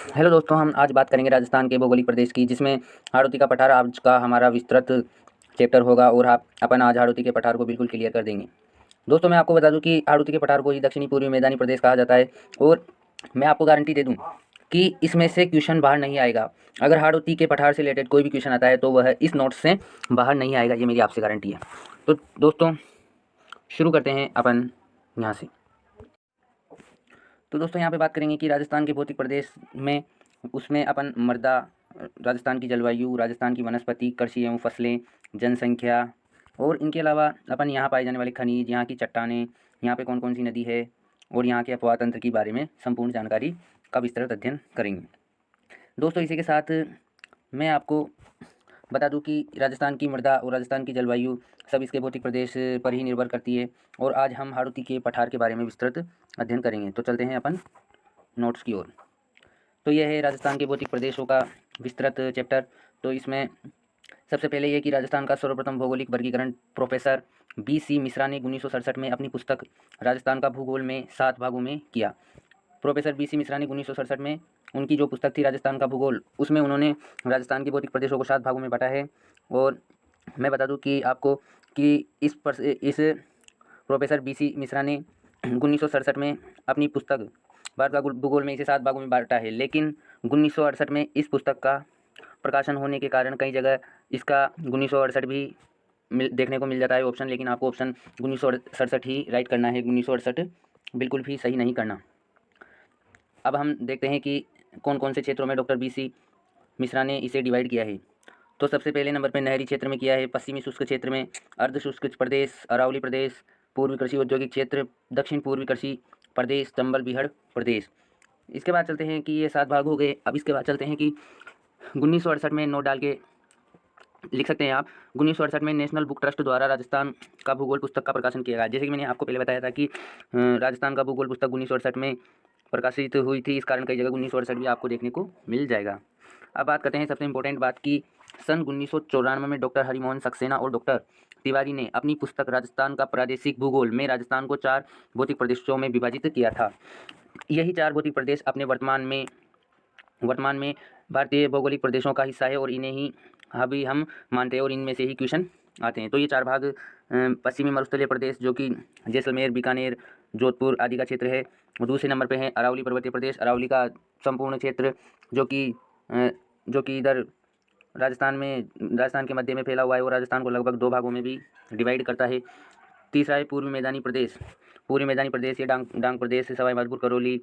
Hello दोस्तों, हम आज बात करेंगे राजस्थान के भौगोलिक प्रदेश की, जिसमें हाड़ौती का पठार आज का हमारा विस्तृत चैप्टर होगा और आप अपन आज हाड़ौती के पठार को बिल्कुल क्लियर कर देंगे। दोस्तों, मैं आपको बता दूं कि हाड़ौती के पठार को ही दक्षिणी पूर्वी मैदानी प्रदेश कहा जाता है और मैं आपको गारंटी दे दूं कि इसमें से क्वेश्चन बाहर नहीं आएगा। अगर हाड़ौती के पठार से रिलेटेड कोई भी क्वेश्चन आता है तो वह इस नोट्स से बाहर नहीं आएगा, ये मेरी आपसे गारंटी है। तो दोस्तों शुरू करते हैं अपन यहाँ से। तो दोस्तों यहाँ पे बात करेंगे कि राजस्थान के भौतिक प्रदेश में उसमें अपन मृदा, राजस्थान की जलवायु, राजस्थान की वनस्पति, कृषि एवं फसलें, जनसंख्या और इनके अलावा अपन यहाँ पाए जाने वाले खनिज, यहाँ की चट्टानें, यहाँ पे कौन कौन सी नदी है और यहाँ के अपवाह तंत्र के बारे में संपूर्ण जानकारी का विस्तृत अध्ययन करेंगे। दोस्तों इसी के साथ मैं आपको बता दूं कि राजस्थान की मृदा और राजस्थान की जलवायु सब इसके भौतिक प्रदेश पर ही निर्भर करती है और आज हम हाड़ौती के पठार के बारे में विस्तृत अध्ययन करेंगे। तो चलते हैं अपन नोट्स की ओर। तो यह है राजस्थान के भौतिक प्रदेशों का विस्तृत चैप्टर। तो इसमें सबसे पहले ये कि राजस्थान का सर्वप्रथम भौगोलिक वर्गीकरण प्रोफेसर BC मिश्रा ने 1967 में अपनी पुस्तक राजस्थान का भूगोल में 7 भागों में किया। प्रोफेसर BC मिश्रा ने 1967 में उनकी जो पुस्तक थी राजस्थान का भूगोल, उसमें उन्होंने राजस्थान के भौतिक प्रदेशों को 7 भागों में बांटा है। और मैं बता दूं कि आपको कि इस प्रोफेसर BC मिश्रा ने 1967 में अपनी पुस्तक भारत का भूगोल में इसे 7 भागों में बांटा है, लेकिन 1968 में इस पुस्तक का प्रकाशन होने के कारण कई जगह इसका 1968 भी देखने को मिल जाता है ऑप्शन, लेकिन आपको ऑप्शन 1967 ही राइट करना है। 1968 बिल्कुल भी सही नहीं करना। अब हम देखते हैं कि कौन कौन से क्षेत्रों में डॉक्टर BC मिश्रा ने इसे डिवाइड किया है। तो सबसे पहले नंबर पे नहरी क्षेत्र में किया है, पश्चिमी शुष्क क्षेत्र में अर्ध शुष्क प्रदेश, अरावली प्रदेश, पूर्वी कृषि औद्योगिक क्षेत्र, दक्षिण पूर्वी कृषि प्रदेश, चंबल बिहार प्रदेश। इसके बाद चलते हैं कि ये 7 भाग हो गए। अब इसके बाद चलते हैं कि 1968 में नोट डाल के लिख सकते हैं आप। 1968 में नेशनल बुक ट्रस्ट द्वारा राजस्थान का भूगोल पुस्तक का प्रकाशन किया गया। जैसे कि मैंने आपको पहले बताया था कि राजस्थान का भूगोल पुस्तक 1968 में प्रकाशित हुई थी, इस कारण कई जगह 1968 भी आपको देखने को मिल जाएगा। अब बात करते हैं सबसे इम्पोर्टेंट बात की सन 1994 में डॉक्टर हरिमोहन सक्सेना और डॉक्टर तिवारी ने अपनी पुस्तक राजस्थान का प्रादेशिक भूगोल में राजस्थान को 4 भौतिक प्रदेशों में विभाजित किया था। यही 4 भौतिक प्रदेश अपने वर्तमान में भारतीय भौगोलिक प्रदेशों का हिस्सा है और इन्हें ही अभी हम मानते हैं और इनमें से ही क्वेश्चन आते हैं। तो ये 4 भाग पश्चिमी मरुस्थलीय प्रदेश जो कि जैसलमेर, बीकानेर, जोधपुर आदि का क्षेत्र है। और दूसरे नंबर पे है अरावली पर्वतीय प्रदेश, अरावली का संपूर्ण क्षेत्र जो कि इधर राजस्थान के मध्य में फैला हुआ है और राजस्थान को लगभग 2 भागों में भी डिवाइड करता है। तीसरा है पूर्वी मैदानी प्रदेश। पूर्वी मैदानी प्रदेश ये डांग प्रदेश, सवाई माधोपुर, करौली,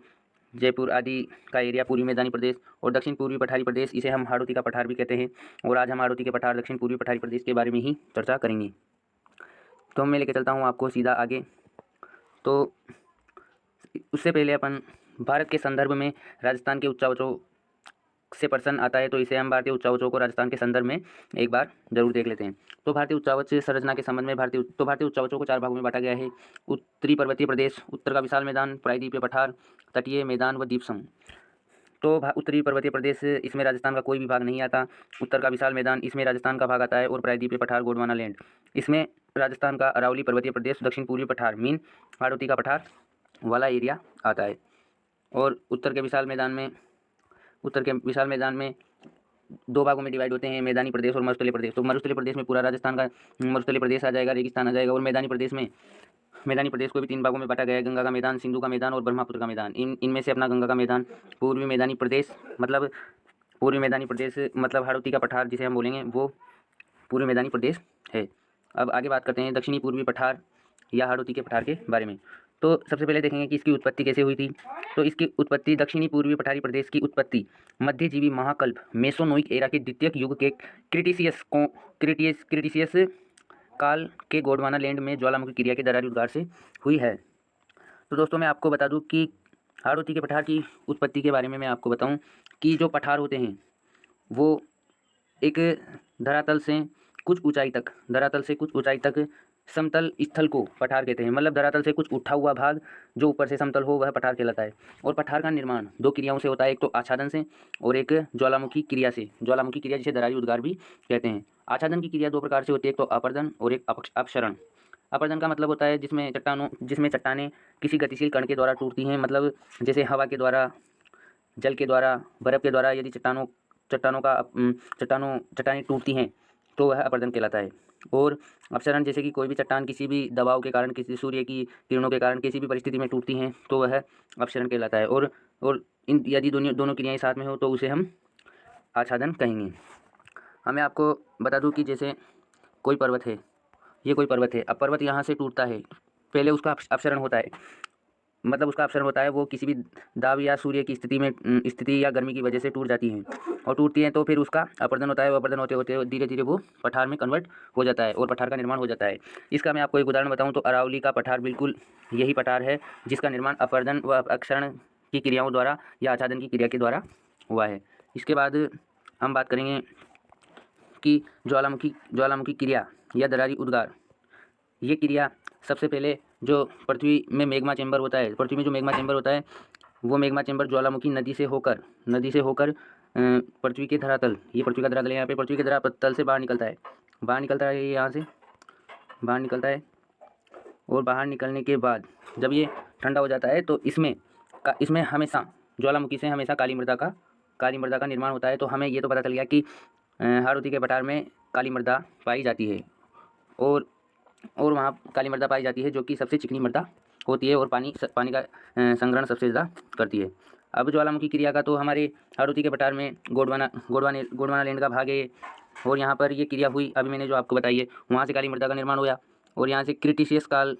जयपुर आदि का एरिया पूर्वी मैदानी प्रदेश। और दक्षिण पूर्वी पठारी प्रदेश, इसे हम हाड़ौती का पठार भी कहते हैं। और आज हम हाड़ौती के पठार दक्षिण पूर्वी पठारी प्रदेश के बारे में ही चर्चा करेंगे। तो मैं लेके चलता हूँ आपको सीधा आगे। तो उससे पहले अपन भारत के संदर्भ में राजस्थान के उच्चावचों से प्रश्न आता है, तो इसे हम भारतीय उच्चावचों को राजस्थान के संदर्भ में एक बार जरूर देख लेते हैं। तो भारतीय उच्चावच संरचना के संबंध में भारतीय उच्चावचों को 4 भागों में बांटा गया है। उत्तरी पर्वतीय प्रदेश, उत्तर का विशाल मैदान, प्रायद्वीपीय पठार, तटीय मैदान व द्वीप समूह। तो उत्तरी पर्वतीय प्रदेश, इसमें राजस्थान का कोई भी भाग नहीं आता। उत्तर का विशाल मैदान, इसमें राजस्थान का भाग आता है। और प्रायद्वीपीय पठार, गोंडवाना लैंड, इसमें राजस्थान का अरावली पर्वतीय प्रदेश, दक्षिण पूर्वी पठार मीन हाड़ौती का पठार वाला एरिया आता है। और उत्तर के विशाल मैदान में 2 भागों में डिवाइड होते हैं, मैदानी प्रदेश और मरुस्थलीय प्रदेश। तो मरुस्थलीय प्रदेश में पूरा राजस्थान का मरुस्थलीय प्रदेश आ जाएगा, रेगिस्तान आ जाएगा। और मैदानी प्रदेश को भी 3 भागों में बांटा गया है, गंगा का मैदान, सिंधु का मैदान और ब्रह्मपुत्र का मैदान। इनमें से अपना गंगा का मैदान पूर्वी मैदानी प्रदेश मतलब हाड़ौती का पठार जिसे हम बोलेंगे वो पूर्वी मैदानी प्रदेश है। अब आगे बात करते हैं दक्षिणी पूर्वी पठार या हाड़ौती के पठार के बारे में। तो सबसे पहले देखेंगे कि इसकी उत्पत्ति कैसे हुई थी। तो इसकी उत्पत्ति दक्षिणी पूर्वी पठारी प्रदेश की उत्पत्ति मध्यजीवी महाकल्प मेसोनोइक एरा के द्वितीयक युग के क्रिटिशियस काल के गोंडवाना लैंड में ज्वालामुखी क्रिया के दरारी उद्गार से हुई है। तो दोस्तों मैं आपको बता दूं कि हाड़ौती के पठार की उत्पत्ति के बारे में मैं आपको बताऊं कि जो पठार होते हैं वो एक धरातल से कुछ ऊंचाई तक समतल स्थल को पठार कहते हैं। मतलब धरातल से कुछ उठा हुआ भाग जो ऊपर से समतल हो वह पठार कहलाता है। और पठार का निर्माण 2 क्रियाओं से होता है, एक तो आच्छादन से और एक ज्वालामुखी क्रिया से। ज्वालामुखी क्रिया जिसे दरारी उद्गार भी कहते हैं। आच्छादन की क्रिया 2 प्रकार से होती है, एक तो अपर्दन और एक अपक्षरण। अपर्दन का मतलब होता है जिसमें चट्टानें किसी गतिशील कण के द्वारा टूटती हैं, मतलब जैसे हवा के द्वारा जल के द्वारा, बर्फ़ के द्वारा यदि चट्टानें टूटती हैं तो वह अपरदन कहलाता है। और अपसरण जैसे कि कोई भी चट्टान किसी भी दबाव के कारण, किसी सूर्य की किरणों के कारण किसी भी परिस्थिति में टूटती हैं तो वह अपसरण कहलाता है। और इन यदि दोनों क्रियाएँ साथ में हो तो उसे हम आच्छादन कहेंगे। अब मैं आपको बता दूं कि जैसे कोई पर्वत है, ये कोई पर्वत है, अब पर्वत यहाँ से टूटता है, पहले उसका अपसरण होता है, मतलब उसका अपसरण होता है, वो किसी भी दाब या सूर्य की स्थिति या गर्मी की वजह से टूट जाती हैं और टूटती हैं तो फिर उसका अपरदन होता है। वो अपरदन होते होते धीरे धीरे वो पठार में कन्वर्ट हो जाता है और पठार का निर्माण हो जाता है। इसका मैं आपको एक उदाहरण बताऊं तो अरावली का पठार बिल्कुल यही पठार है जिसका निर्माण अपरदन व अपक्षरण की क्रियाओं द्वारा या आच्छादन की क्रिया के द्वारा हुआ है। इसके बाद हम बात करेंगे कि ज्वालामुखी क्रिया या दरारी उद्गार। ये क्रिया सबसे पहले जो पृथ्वी में मैग्मा चैम्बर होता है, पृथ्वी में जो मैग्मा चैम्बर होता है वो मैग्मा चैम्बर ज्वालामुखी नदी से होकर पृथ्वी के धरातल, ये पृथ्वी का धरातल है, यहाँ पे पृथ्वी के धरातल से बाहर निकलता है, ये यहाँ से बाहर निकलता है। और बाहर निकलने के बाद जब ये ठंडा हो जाता है तो इसमें हमेशा ज्वालामुखी से हमेशा काली मृदा का निर्माण होता है। तो हमें ये तो पता चल गया कि हाड़ौती के पठार में काली मृदा पाई जाती है और वहाँ काली मृदा पाई जाती है जो कि सबसे चिकनी मृदा होती है और पानी का संग्रहण सबसे ज़्यादा करती है। अब ज्वालामुखी क्रिया का तो हमारे हाड़ौती के पठार में गोंडवाना लैंड का भाग है और यहाँ पर ये क्रिया हुई, अभी मैंने जो आपको बताई है, वहाँ से काली मृदा का निर्माण हुआ। और यहाँ से क्रिटिशियस काल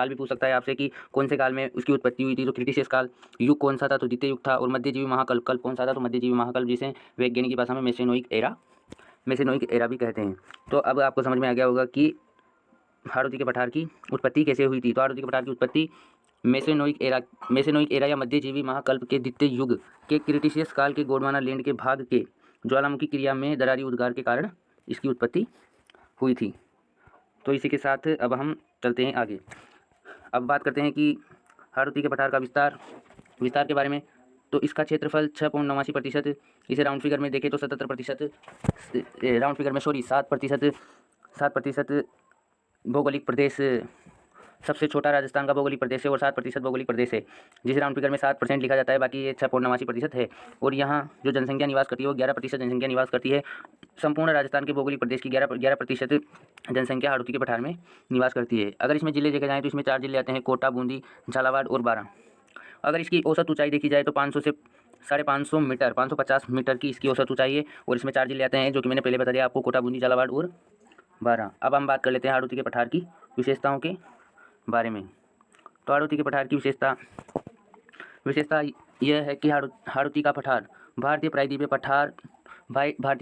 भी पूछ सकता है आपसे कि कौन से काल में उसकी उत्पत्ति हुई थी। तो क्रिटिशियस काल युग कौन सा था, तो द्वितीय युग था। और मध्यजीवी महाकल्प कौन सा था, तो मध्यजीवी महाकल्प, जिसे वैज्ञानिक की भाषा में मेसोनोइक एरा भी कहते हैं। तो अब आपको समझ में आ गया होगा कि हाड़ौती के पठार की उत्पत्ति कैसे हुई थी। तो हाड़ौती के पठार की उत्पत्ति मेसोनोइक एरा या मध्यजीवी महाकल्प के द्वितीय युग के क्रिटिशियस काल के गोंडवाना लैंड के भाग के ज्वालामुखी क्रिया में दरारी उद्गार के कारण इसकी उत्पत्ति हुई थी। तो इसी के साथ अब हम चलते हैं आगे। अब बात करते हैं कि हाड़ौती के पठार का विस्तार के बारे में। तो इसका क्षेत्रफल 6.89%, इसे राउंड फिगर में देखें तो 77%, राउंड फिगर में 7% भौगोलिक प्रदेश, सबसे छोटा राजस्थान का भौगोलिक प्रदेश है और 7% भौगोलिक प्रदेश है, जिसे राउंड फिगर में 7% लिखा जाता है। बाकी ये 6.89% है। और यहाँ जो जनसंख्या निवास करती है वो 11% जनसंख्या निवास करती है। संपूर्ण राजस्थान के भौगोलिक प्रदेश की 11% जनसंख्या हाड़ौती के पठार में निवास करती है। अगर इसमें जिले देखे जाएँ तो इसमें 4 जिले आते हैं, कोटा, बूंदी, झालावाड़ और बारां। अगर इसकी औसत ऊंचाई देखी जाए तो 500 से 550 मीटर, 550 मीटर की इसकी औसत ऊंचाई है। और इसमें 4 जिले आते हैं जो कि मैंने पहले बता दिया आपको, कोटा, बूंदी, झालावाड़ और बारां। अब हम बात कर लेते हैं हाड़ौती के पठार की विशेषताओं के बारे में। तो हाड़ौती के पठार की विशेषता यह है कि हाड़ौती का पठार भारतीय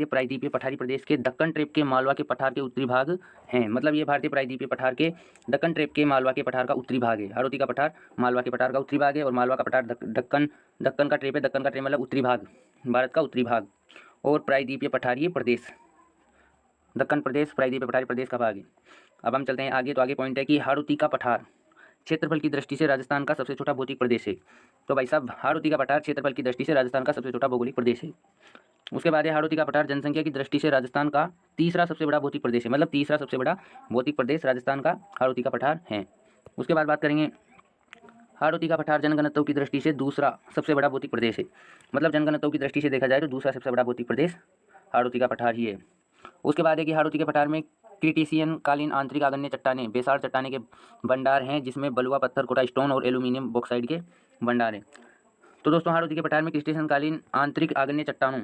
प्रायद्वीपीय पठारी प्रदेश के दक्कन ट्रेप के मालवा के पठार के उत्तरी भाग हैं। मतलब ये भारतीय प्रायद्वीपीय पठार के दक्कन ट्रेप के मालवा के पठार का उत्तरी भाग है। हाड़ौती का पठार मालवा के पठार का उत्तरी भाग है और मालवा का पठार दक्कन का ट्रेप है। दक्कन का ट्रेप मतलब उत्तरी भाग, भारत का उत्तरी भाग। और प्रायद्वीपीय पठारीय प्रदेश, दक्कन प्रदेश प्रायद्वीपीय पठारी प्रदेश का भाग है। अब हम चलते हैं आगे। तो आगे पॉइंट है कि हाड़ौती का पठार क्षेत्रफल की दृष्टि से राजस्थान का सबसे छोटा भौतिक प्रदेश है। तो भाई साहब, हाड़ौती का पठार क्षेत्रफल की दृष्टि से राजस्थान का सबसे छोटा भौगोलिक प्रदेश है। उसके बाद है हाड़ौती का पठार जनसंख्या की दृष्टि से राजस्थान का तीसरा सबसे बड़ा भौतिक प्रदेश है। मतलब तीसरा सबसे बड़ा भौतिक प्रदेश राजस्थान का हाड़ौती का पठार है। उसके बाद बात करेंगे हाड़ौती का पठार जनघनत्व की दृष्टि से दूसरा सबसे बड़ा भौतिक प्रदेश है। मतलब जनघनत्व की दृष्टि से देखा जाए तो दूसरा सबसे बड़ा भौतिक प्रदेश हाड़ौती का पठार ही है। उसके बाद है कि हाड़ौती के पठार में क्रिटिशियन कालीन आंतरिक आग्नेय चट्टानें, बेसाल्ट चट्टानें के भंडार हैं, जिसमें बलुआ पत्थर, कोटा स्टोन और एल्यूमिनियम बॉक्साइड के भंडार हैं। तो दोस्तों हाड़ौती के पठार में क्रिटिशियन कालीन आंतरिक आग्नेय चट्टानों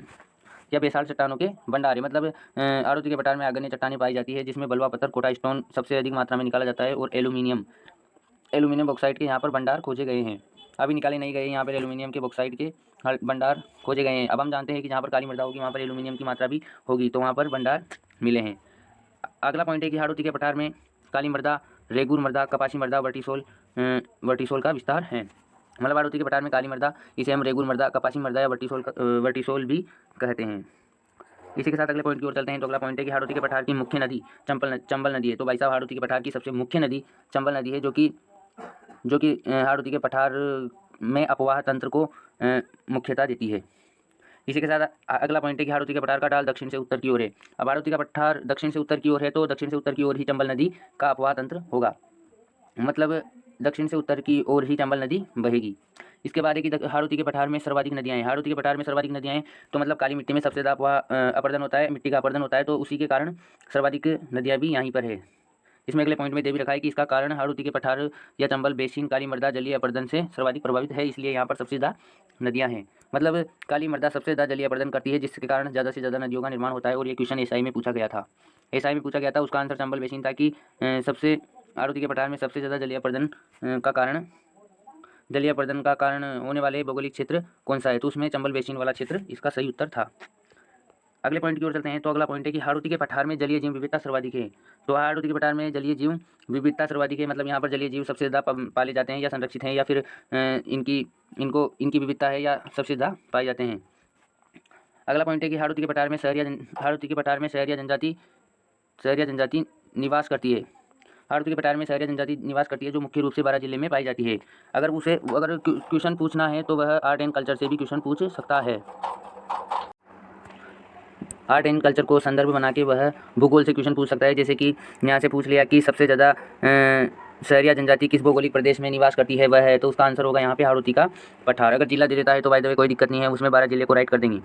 या बेसाल्ट चट्टानों के भंडार है। मतलब हाड़ौती के पठार में आग्नेय चट्टानें पाई जाती है जिसमें बलुआ पत्थर, कोटा स्टोन सबसे अधिक मात्रा में निकाला जाता है और एल्यूमिनियम बॉक्साइड के यहाँ पर भंडार खोजे गए हैं। अभी निकाले नहीं गए, यहाँ पर एल्यूमिनियम के बॉक्साइड के भंडार खोजे गए हैं। अब हम जानते हैं कि जहाँ पर काली मृदा होगी वहाँ पर एल्यूमिनियम की मात्रा भी होगी, तो वहाँ पर भंडार मिले हैं। अगला पॉइंट है कि हाड़ौती के पठार में काली मृदा, रेगुर मृदा, कपासी मृदा, वर्टिसोल का विस्तार है। मतलब हाड़ौती के पठार में काली मृदा, इसे हम रेगुर मृदा, कपासी मृदा या वर्टिसोल भी कहते हैं। इसी के साथ अगले पॉइंट की ओर चलते हैं। तो अगला पॉइंट है कि हाड़ौती के पठार की मुख्य नदी चंबल नदी है। तो भाई साहब, हाड़ौती के पठार की सबसे मुख्य नदी चंबल नदी है, जो कि हाड़ौती के पठार में अपवाह तंत्र को मुख्यता देती है। इसी के साथ अगला पॉइंट है कि हाड़ौती के पठार का ढाल दक्षिण से उत्तर की ओर है। अब हाड़ौती का पठार दक्षिण से उत्तर की ओर है तो दक्षिण से उत्तर की ओर ही चंबल नदी का अपवाह तंत्र होगा। मतलब दक्षिण से उत्तर की ओर ही चंबल नदी बहेगी। इसके बाद है कि हाड़ौती के पठार में सर्वाधिक नदियाँ हैं। हाड़ौती के पठार में सर्वाधिक नदियाँ हैं तो मतलब काली मिट्टी में सबसे ज़्यादा अपरदन होता है, मिट्टी का अपरदन होता है, तो उसी के कारण सर्वाधिक नदियाँ भी यहीं पर है। इसमें अगले पॉइंट में दे भी रखा है कि इसका कारण हाड़ौती के पठार या चंबल बेसिन काली मृदा जलीय अपरदन से सर्वाधिक प्रभावित है, इसलिए यहाँ पर सबसे ज़्यादा नदियाँ हैं। मतलब काली मृदा सबसे ज़्यादा जलीय अपरदन करती है, जिसके कारण ज़्यादा से ज़्यादा नदियों का निर्माण होता है। और ये क्वेश्चन एसआई में पूछा गया था। एसआई में पूछा गया था, उसका आंसर चंबल बेसिन था कि सबसे हाड़ौती के पठार में सबसे ज़्यादा जलीय अपरदन का कारण होने वाले भौगोलिक क्षेत्र कौन सा है, तो उसमें चंबल बेसिन वाला क्षेत्र इसका सही उत्तर था। अगले पॉइंट की ओर चलते हैं। तो अगला पॉइंट है कि हाड़ौती के पठार में जलीय जीव विविधता सर्वाधिक है। तो हाड़ौती के पठार में जलीय जीव विविधता सर्वाधिक है, मतलब यहाँ पर जलीय जीव सबसे ज़्यादा पाले जाते हैं या संरक्षित हैं, या फिर इनकी विविधता है या सबसे ज़्यादा पाए जाते हैं। अगला पॉइंट है कि हाड़ौती के पठार में शहरिया जनजाति निवास करती है। हाड़ौती के पठार में शहरिया जनजाति निवास करती है, जो मुख्य रूप से 12 जिले में पाई जाती है। अगर क्वेश्चन पूछना है तो वह आर्ट एंड कल्चर से भी क्वेश्चन पूछ सकता है। आर्ट एंड कल्चर को संदर्भ बना के वह भूगोल से क्वेश्चन पूछ सकता है। जैसे कि यहाँ से पूछ लिया कि सबसे ज़्यादा शहरिया जनजाति किस भौगोलिक प्रदेश में निवास करती है, वह है, तो उसका आंसर होगा यहाँ पे हाड़ौती का पठार। अगर जिला दे देता है तो बाय द वे कोई दिक्कत नहीं है, उसमें 12 जिले को राइट कर देंगे।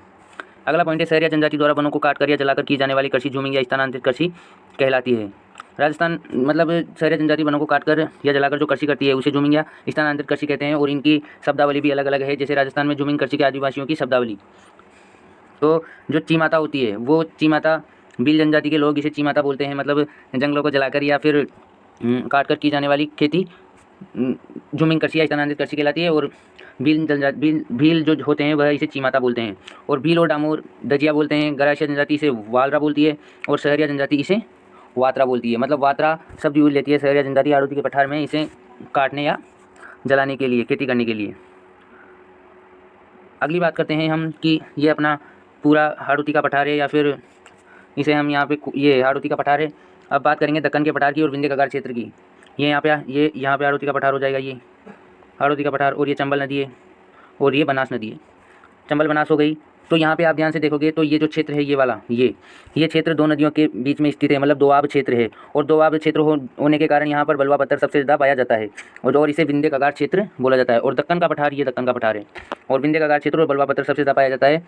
अगला पॉइंट है शहरिया जनजाति द्वारा वनों को काट कर या जलाकर की जाने वाली कृषि जूमिंग या स्थानांतरित कृषि कहलाती है। राजस्थान मतलब शहरिया जनजाति वनों को काटकर या जलाकर जो कृषि करती है उसे जूमिंग या स्थानांतरित कृषि कहते हैं। और इनकी शब्दावली भी अलग अलग है। जैसे राजस्थान में जूमिंग कृषि के आदिवासियों की शब्दावली, तो जो चीमाता होती है वो चीमाता, भील जनजाति के लोग इसे चीमाता बोलते हैं। मतलब जंगलों को जलाकर या फिर काट कर की जाने वाली खेती जूमिंग कृषि या स्थानांतरित कृषि कहलाती है। और भील जो होते हैं वह इसे चीमाता बोलते हैं। और भील और डामोर दजिया बोलते हैं। गरासिया जनजाति इसे वालरा बोलती है और शहरिया जनजाति इसे वात्रा बोलती है। मतलब वात्रा शब्द यूज लेती है शहरिया जनजाति हाड़ौती के पठार में इसे काटने या जलाने के लिए, खेती करने के लिए। अगली बात करते हैं हम कि ये अपना पूरा हाड़ौती का पठार है या फिर इसे हम यहाँ पे ये हाड़ौती का पठार है। अब बात करेंगे दक्कन के पठार की और विंध्य कगार क्षेत्र की। ये यहाँ पे हाड़ौती का पठार हो जाएगा, ये हाड़ौती का पठार। और ये चंबल नदी है और ये बनास नदी है। चंबल बनास हो गई। तो यहाँ पे आप ध्यान से देखोगे तो ये जो क्षेत्र है ये वाला, ये क्षेत्र दो नदियों के बीच में स्थित है, मतलब दोआब क्षेत्र है। और दोआब क्षेत्र होने के कारण यहाँ पर बलुआ पत्थर सबसे ज़्यादा पाया जाता है और इसे विंध्य कगार क्षेत्र बोला जाता है। और दक्कन का पठार, ये दक्कन का पठार है और विंध्य कगार क्षेत्र और बलुआ पत्थर सबसे ज़्यादा पाया जाता है।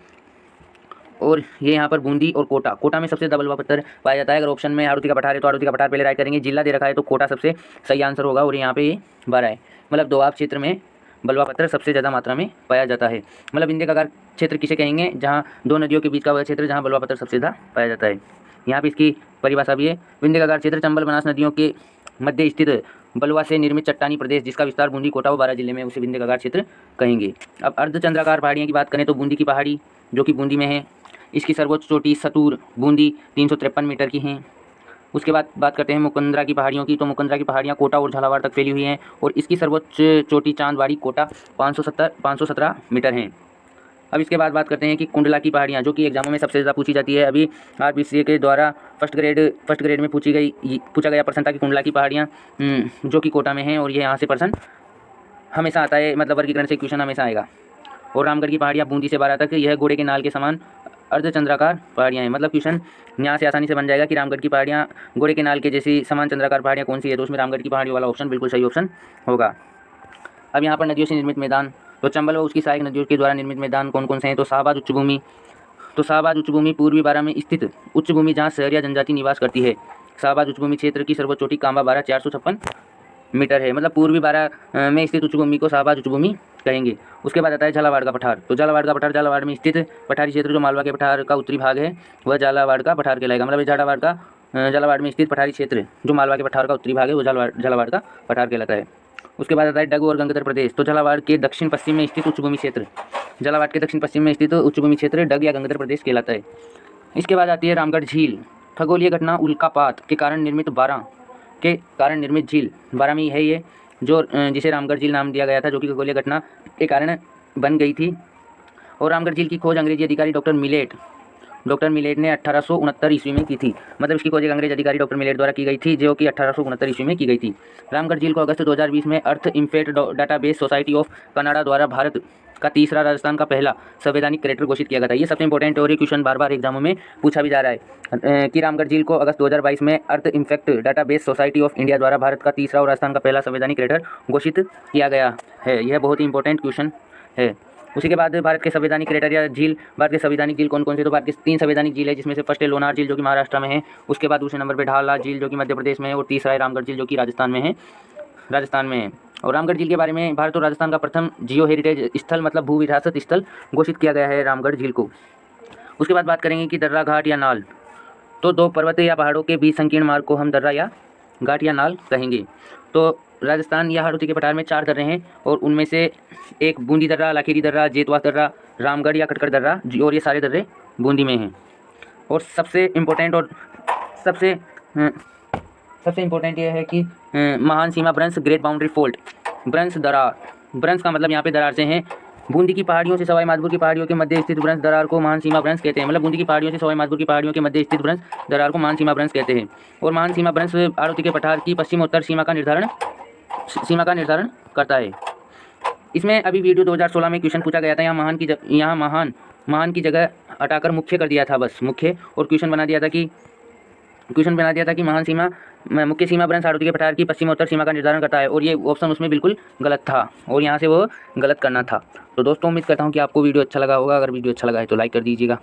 और ये यहाँ पर बूंदी और कोटा में सबसे ज़्यादा बलुआ पत्थर पाया जाता है। अगर ऑप्शन में हाड़ौती का पठार है तो हाड़ौती का पठार पहले राइट करेंगे। जिला दे रखा है तो कोटा सबसे सही आंसर होगा। और यहाँ पे ये 12 है, मतलब दोआब क्षेत्र में बलुआ पत्थर सबसे ज़्यादा मात्रा में पाया जाता है। मतलब विंध्य कगार क्षेत्र किसे कहेंगे, जहाँ दो नदियों के बीच का वह क्षेत्र जहाँ बलुआ पत्थर सबसे ज़्यादा पाया जाता है। यहाँ पे इसकी परिभाषा भी है। विंध्य कगार क्षेत्र चंबल बनास नदियों के मध्य स्थित बलुआ से निर्मित चट्टानी प्रदेश जिसका विस्तार बूंदी, कोटा व 12 जिले में, उसे विंध्य कगार क्षेत्र कहेंगे। अब अर्धचंद्राकार पहाड़ियों की बात करें तो बूंदी की पहाड़ी जो कि बूंदी में है, इसकी सर्वोच्च चोटी सतूर बूंदी 353 मीटर की हैं। उसके बाद बात करते हैं मुकुंदरा की पहाड़ियों की। तो मुकुंदरा की पहाड़ियाँ कोटा और झालावाड़ तक फैली हुई हैं और इसकी सर्वोच्च चोटी चांदबाड़ी कोटा 517 मीटर हैं। अब इसके बाद बात करते हैं कि कुंडला की पहाड़ियाँ, जो कि एग्जामों में सबसे ज़्यादा पूछी जाती है। अभी RBCA के द्वारा फर्स्ट ग्रेड में पूछा गया प्रश्न था कि कुंडला की पहाड़ियाँ जो कि कोटा में हैं, और ये यहाँ से प्रश्न हमेशा आता है, मतलब वर्गीकरण से क्वेश्चन हमेशा आएगा। और रामगढ़ की पहाड़ियाँ बूंदी से 12 तक, यह घोड़े के नाल के समान अर्धचंद्राकार पहाड़ियाँ हैं। मतलब क्वेश्चन यहाँ से आसानी से बन जाएगा कि रामगढ़ की पहाड़ियाँ घोड़े के नाल के जैसी समान चंद्राकार पहाड़ियाँ कौन सी है, तो उसमें रामगढ़ की पहाड़ियों वाला ऑप्शन बिल्कुल सही ऑप्शन होगा। अब यहाँ पर नदियों से निर्मित मैदान, तो चंबल व उसकी सहायक नदियों के द्वारा निर्मित मैदान कौन कौन से हैं, तो शाहबाद उच्च भूमि। तो शाहबाद उच्च भूमि पूर्वी बारा में स्थित उच्च भूमि जहाँ शहरिया जनजाति निवास करती है। शाहबाद उच्च भूमि क्षेत्र की सर्वोच्च चोटी कांबा 456 मीटर है। मतलब पूर्वी बारा में स्थित उच्च भूमि को शाहबाद उच्च भूमि कहेंगे। उसके बाद आता है झालावाड़ का पठार। तो झालावाड़ का पठार झालावाड़ में स्थित पठारी क्षेत्र जो मालवा के पठार का उत्तरी भाग है वह झालावाड़ का पठार कहलाएगा। मतलब झालावाड़ में स्थित पठारी क्षेत्र जो मालवा के पठार का उत्तरी भाग है वो झालावाड़ का पठार कहलाता है। उसके बाद आता है डग और गंगदर प्रदेश। तो झालावाड़ के दक्षिण पश्चिम में स्थित उच्च भूमि क्षेत्र, झालावाड़ के दक्षिण पश्चिम में स्थित उच्च भूमि क्षेत्र डग या गंगदर प्रदेश कहलाता है। इसके बाद आती है रामगढ़ झील। खगोलीय घटना उल्कापात के कारण निर्मित झील 12 में है ये, जो जिसे रामगढ़ झील नाम दिया गया था, जो कि खगोलीय घटना के कारण बन गई थी। और रामगढ़ झील की खोज अंग्रेजी अधिकारी डॉक्टर डॉक्टर मिलेट ने 1869 ईस्वी में की थी। मतलब इसकी खोज एक अंग्रेज अधिकारी डॉक्टर मिलेट द्वारा की गई थी, जो कि 1869 ईस्वी में की गई थी। रामगढ़ झील को अगस्त 2020 में Earth Impact Database Society of Canada द्वारा भारत का तीसरा, राजस्थान का पहला संवैधानिक क्रेटर घोषित किया गया था। ये सबसे इंपॉर्टेंट और ये क्वेश्चन बार बार एग्जामों में पूछा भी जा रहा है कि रामगढ़ झील को अगस्त 2022 में Earth Impact Database Society of India द्वारा भारत का तीसरा और राजस्थान का पहला संवैधानिक क्रेटर घोषित किया गया है। यह बहुत ही इंपॉर्टेंट क्वेश्चन है। उसी के बाद भारत के संवैधानिक क्रेटर या झील, भारत के संवैधानिक झील कौन कौन से, तो भारत के 3 संवैधानिक झील है, जिसमें से फर्स्ट है लोनार झील जो कि महाराष्ट्र में है, उसके बाद दूसरे नंबर पर ढाला झील जो कि मध्य प्रदेश में है, और तीसरा है रामगढ़ झील जो कि राजस्थान में है। और रामगढ़ झील के बारे में भारत और राजस्थान का प्रथम जियो हेरिटेज स्थल मतलब भू विरासत स्थल घोषित किया गया है रामगढ़ झील को। उसके बाद बात करेंगे कि दर्रा, घाट या नाल, तो 2 पर्वत या पहाड़ों के बीच संकीर्ण मार्ग को हम दर्रा या घाट या नाल कहेंगे। तो राजस्थान या हाड़ौती के पठार में 4 दर्रे हैं, और उनमें से एक बूंदी दर्रा, लाखेरी दर्रा, जेतवा दर्रा, रामगढ़ या कटकड़ दर्रा, और ये सारे दर्रे बूंदी में हैं। और सबसे इम्पोर्टेंट और सबसे इम्पोर्टेंट ये है कि महान सीमा ब्रंश, ग्रेट बाउंड्री फॉल्ट, ब्रंश दरार, ब्रंश का मतलब यहाँ पे दरार से हैं। बूंदी की पहाड़ियों से सवाई माधोपुर की पहाड़ियों के मध्य स्थित ब्रंश दरार को महान सीमा ब्रंश कहते हैं। मतलब बूंदी की पहाड़ियों से सवाई माधोपुर की पहाड़ियों के मध्य स्थित ब्रंश दरार को महान सीमा ब्रंश कहते हैं। और महान सीमा ब्रंश हाड़ौती के पठार की पश्चिमोत्तर सीमा का निर्धारण करता है। इसमें अभी वीडियो 2016 में क्वेश्चन पूछा गया था, यहाँ महान की जगह हटाकर मुख्य कर दिया था, बस मुख्य, और क्वेश्चन बना दिया था कि मुख्य सीमा ब्रंश हाड़ौती के पठार की पश्चिमोत्तर सीमा का निर्धारण करता है, और ये ऑप्शन उसमें बिल्कुल गलत था, और यहाँ से वो गलत करना था। तो दोस्तों, उम्मीद करता हूँ कि आपको वीडियो अच्छा लगा होगा। अगर वीडियो अच्छा लगा है तो लाइक कर दीजिएगा।